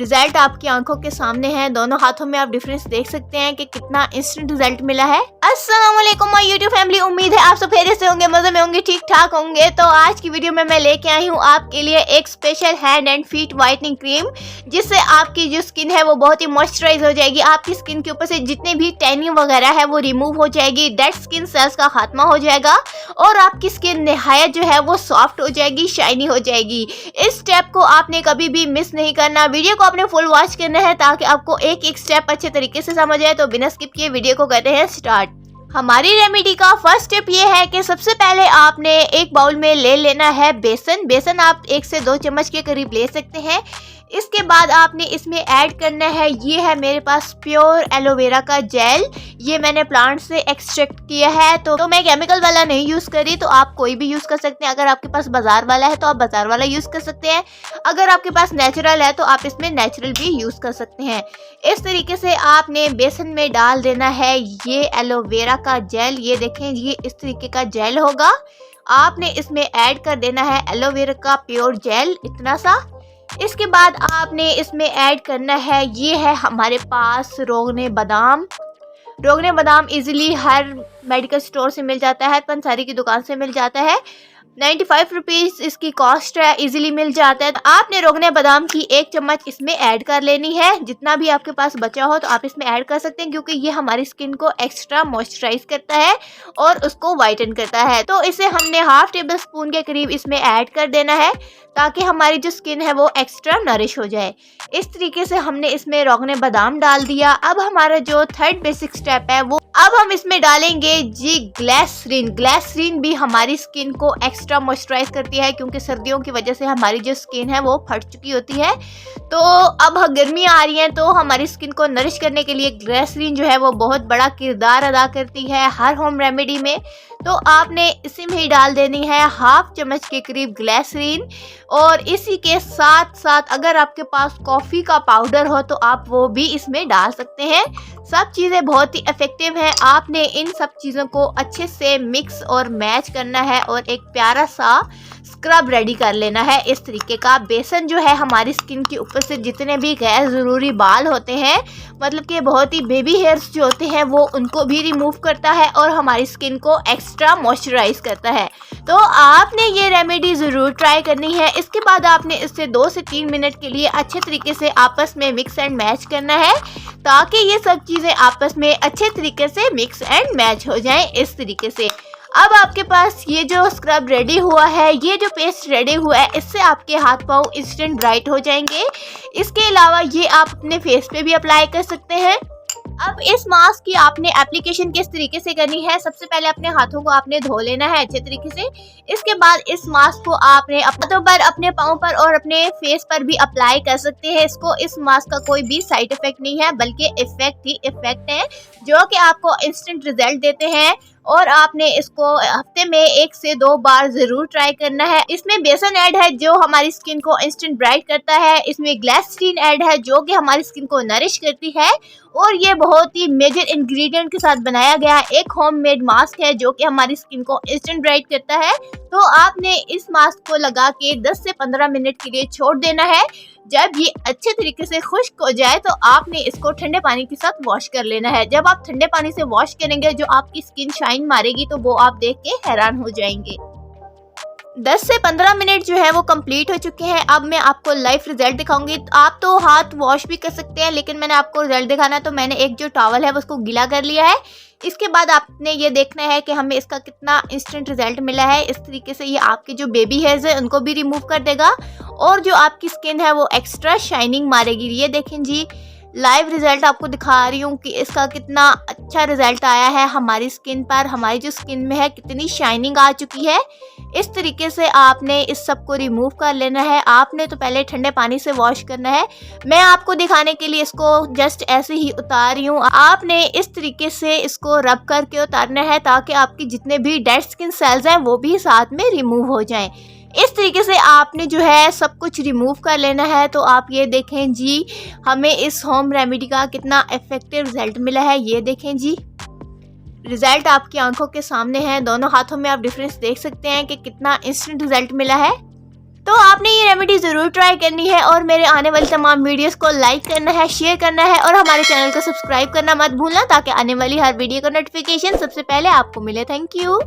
Result आपकी आंखों के सामने है। दोनों हाथों में आप डिफरेंस देख सकते हैं कि कितना इंस्टेंट रिजल्ट मिला है। अस्सलाम वालेकुम माय यूट्यूब फैमिली, उम्मीद है आप सब खैरियत से होंगे, मजे में होंगे, ठीक ठाक होंगे। तो आज की वीडियो में मैं लेके आई हूँ आपके लिए एक special hand and feet whitening cream, जिससे आपकी जो स्किन है वो बहुत ही मॉइस्चराइज हो जाएगी। आपकी स्किन के ऊपर से जितने भी टैनिंग वगैरह है वो रिमूव हो जाएगी, डेड स्किन सेल्स का खात्मा हो जाएगा और आपकी स्किन निहायत जो है वो सॉफ्ट हो जाएगी, शाइनी हो जाएगी। इस स्टेप को आपने कभी भी मिस नहीं करना, वीडियो को आपने फुल वॉच करना है ताकि आपको एक एक स्टेप अच्छे तरीके से समझ आए। तो बिना स्किप किए वीडियो को करते हैं स्टार्ट। हमारी रेमेडी का फर्स्ट स्टेप ये है कि सबसे पहले आपने एक बाउल में ले लेना है बेसन। बेसन आप 1 से 2 चम्मच के करीब ले सकते हैं। इसके बाद आपने इसमें ऐड करना है, ये है मेरे पास प्योर एलोवेरा का जेल। ये मैंने प्लांट से एक्सट्रैक्ट किया है, तो मैं केमिकल वाला नहीं यूज़ करी, तो आप कोई भी यूज़ कर सकते हैं। अगर आपके पास बाजार वाला है तो आप बाजार वाला यूज़ कर सकते हैं, अगर आपके पास नेचुरल है तो आप इसमें नेचुरल भी यूज़ कर सकते हैं। इस तरीके से आपने बेसन में डाल देना है ये एलोवेरा का जेल। ये देखें, ये इस तरीके का जेल होगा। आपने इसमें ऐड कर देना है एलोवेरा का प्योर जेल, इतना सा। इसके बाद आपने इसमें ऐड करना है, ये है हमारे पास रोगने बादाम। रोगने बादाम इजीली हर मेडिकल स्टोर से मिल जाता है, पंसारी की दुकान से मिल जाता है। 95 रुपीज़ इसकी कॉस्ट है, इजीली मिल जाता है। तो आपने रोगने बादाम की 1 चम्मच इसमें ऐड कर लेनी है। जितना भी आपके पास बचा हो तो आप इसमें ऐड कर सकते हैं, क्योंकि ये हमारी स्किन को एक्स्ट्रा मॉइस्चराइज करता है और उसको वाइटन करता है। तो इसे हमने हाफ टेबल स्पून के करीब इसमें ऐड कर देना है ताकि हमारी जो स्किन है वो एक्स्ट्रा नरिश हो जाए। इस तरीके से हमने इसमें रोगने बादाम डाल दिया। अब हमारा जो थर्ड बेसिक स्टेप है वो अब हम इसमें डालेंगे जी ग्लिसरीन। ग्लिसरीन भी हमारी स्किन को एक्स्ट्रा मॉइस्चराइज करती है, क्योंकि सर्दियों की वजह से हमारी जो स्किन है वो फट चुकी होती है। तो अब गर्मी आ रही है, तो हमारी स्किन को नरिश करने के लिए ग्लिसरीन जो है वो बहुत बड़ा किरदार अदा करती है हर होम रेमेडी में। तो आपने इसी में ही डाल देनी है हाफ चम्मच के करीब ग्लिसरीन। और इसी के साथ साथ अगर आपके पास कॉफ़ी का पाउडर हो तो आप वो भी इसमें डाल सकते हैं। सब चीज़ें बहुत ही इफ़ेक्टिव हैं। आपने इन सब चीज़ों को अच्छे से मिक्स और मैच करना है और एक प्यारा सा स्क्रब रेडी कर लेना है। इस तरीके का बेसन जो है हमारी स्किन के ऊपर से जितने भी गैर ज़रूरी बाल होते हैं, मतलब कि बहुत ही बेबी हेयर्स जो होते हैं, वो उनको भी रिमूव करता है और हमारी स्किन को एक्स्ट्रा मॉइस्चराइज करता है। तो आपने ये रेमेडी ज़रूर ट्राई करनी है। इसके बाद आपने इससे 2 से 3 मिनट के लिए अच्छे तरीके से आपस में मिक्स एंड मैच करना है, ताकि ये सब चीज़ें आपस में अच्छे तरीके से मिक्स एंड मैच हो जाएं। इस तरीके से अब आपके पास ये जो स्क्रब रेडी हुआ है, ये जो पेस्ट रेडी हुआ है, इससे आपके हाथ पाँव इंस्टेंट ब्राइट हो जाएंगे। इसके अलावा ये आप अपने फेस पे भी अप्लाई कर सकते हैं। अब इस मास्क की आपने एप्लीकेशन किस तरीके से करनी है, सबसे पहले अपने हाथों को आपने धो लेना है अच्छे तरीके से। इसके बाद इस मास्क को आपने हाथों पर, अपने पाँव पर और अपने फेस पर भी अप्लाई कर सकते हैं। इस मास्क का कोई भी साइड इफेक्ट नहीं है, बल्कि इफेक्ट ही इफेक्ट है जो कि आपको इंस्टेंट रिजल्ट देते हैं। और आपने इसको हफ्ते में 1 से 2 बार जरूर ट्राई करना है। इसमें बेसन ऐड है जो हमारी स्किन को इंस्टेंट ब्राइट करता है। इसमें ग्लिसरीन ऐड है जो कि हमारी स्किन को नरिश करती है। और ये बहुत ही मेजर इंग्रेडिएंट के साथ बनाया गया एक होममेड मास्क है जो कि हमारी स्किन को इंस्टेंट ब्राइट करता है। तो आपने इस मास्क को लगा के 10 से 15 मिनट के लिए छोड़ देना है। जब ये अच्छे तरीके से खुश्क हो जाए तो आपने इसको ठंडे पानी के साथ वॉश कर लेना है। जब आप ठंडे पानी से वॉश करेंगे, जो आपकी स्किन शाइन मारेगी, तो वो आप देख के हैरान हो जाएंगे। 10 से 15 मिनट जो है वो कंप्लीट हो चुके हैं। अब मैं आपको लाइव रिजल्ट दिखाऊंगी। तो आप तो हाथ वॉश भी कर सकते हैं, लेकिन मैंने आपको रिजल्ट दिखाना है तो मैंने एक जो टॉवल है उसको गीला कर लिया है। इसके बाद आपने ये देखना है कि हमें इसका कितना इंस्टेंट रिजल्ट मिला है। इस तरीके से ये आपके जो बेबी हेयर्स है उनको भी रिमूव कर देगा और जो आपकी स्किन है वो एक्स्ट्रा शाइनिंग मारेगी। ये देखें जी, लाइव रिजल्ट आपको दिखा रही हूँ कि इसका कितना अच्छा रिजल्ट आया है हमारी स्किन पर। हमारी जो स्किन में है कितनी शाइनिंग आ चुकी है। इस तरीके से आपने इस सब को रिमूव कर लेना है। आपने तो पहले ठंडे पानी से वॉश करना है। मैं आपको दिखाने के लिए इसको जस्ट ऐसे ही उतार रही हूँ। आपने इस तरीके से इसको रब करके उतारना है ताकि आपकी जितने भी डेड स्किन सेल्स हैं वो भी साथ में रिमूव हो जाएं। इस तरीके से आपने जो है सब कुछ रिमूव कर लेना है। तो आप ये देखें जी, हमें इस होम रेमेडी का कितना इफेक्टिव रिजल्ट मिला है। ये देखें जी, रिजल्ट आपकी आंखों के सामने है। दोनों हाथों में आप डिफरेंस देख सकते हैं कि कितना इंस्टेंट रिजल्ट मिला है। तो आपने ये रेमेडी जरूर ट्राई करनी है और मेरे आने वाली तमाम वीडियोस को लाइक करना है, शेयर करना है और हमारे चैनल को सब्सक्राइब करना मत भूलना ताकि आने वाली हर वीडियो का नोटिफिकेशन सबसे पहले आपको मिले। Thank you.